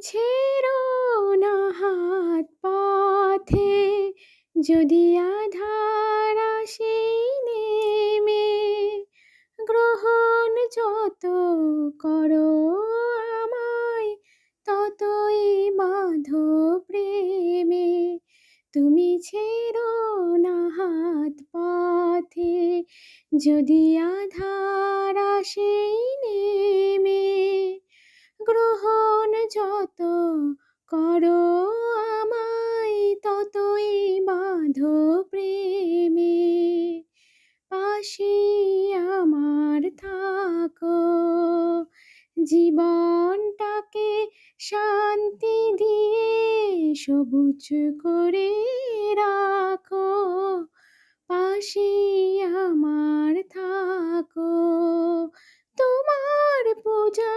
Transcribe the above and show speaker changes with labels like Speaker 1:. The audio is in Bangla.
Speaker 1: ছেড়ো না হাত পথে, যদি আধার আসে নেমে, গ্রহণ যত করো আমায়, ততই বাঁধো প্রেমে। তুমি ছেড়ো না হাত পথে, যদি আধার আসে নেমে, গ্রহণ যত করো আমায়, ততই বাঁধো প্রেমে। পাশে আমার থাকো, জীবনটাকে শান্তি দিয়ে সবুজ করে রাখো। পাশে আমার থাকো, তোমার পূজা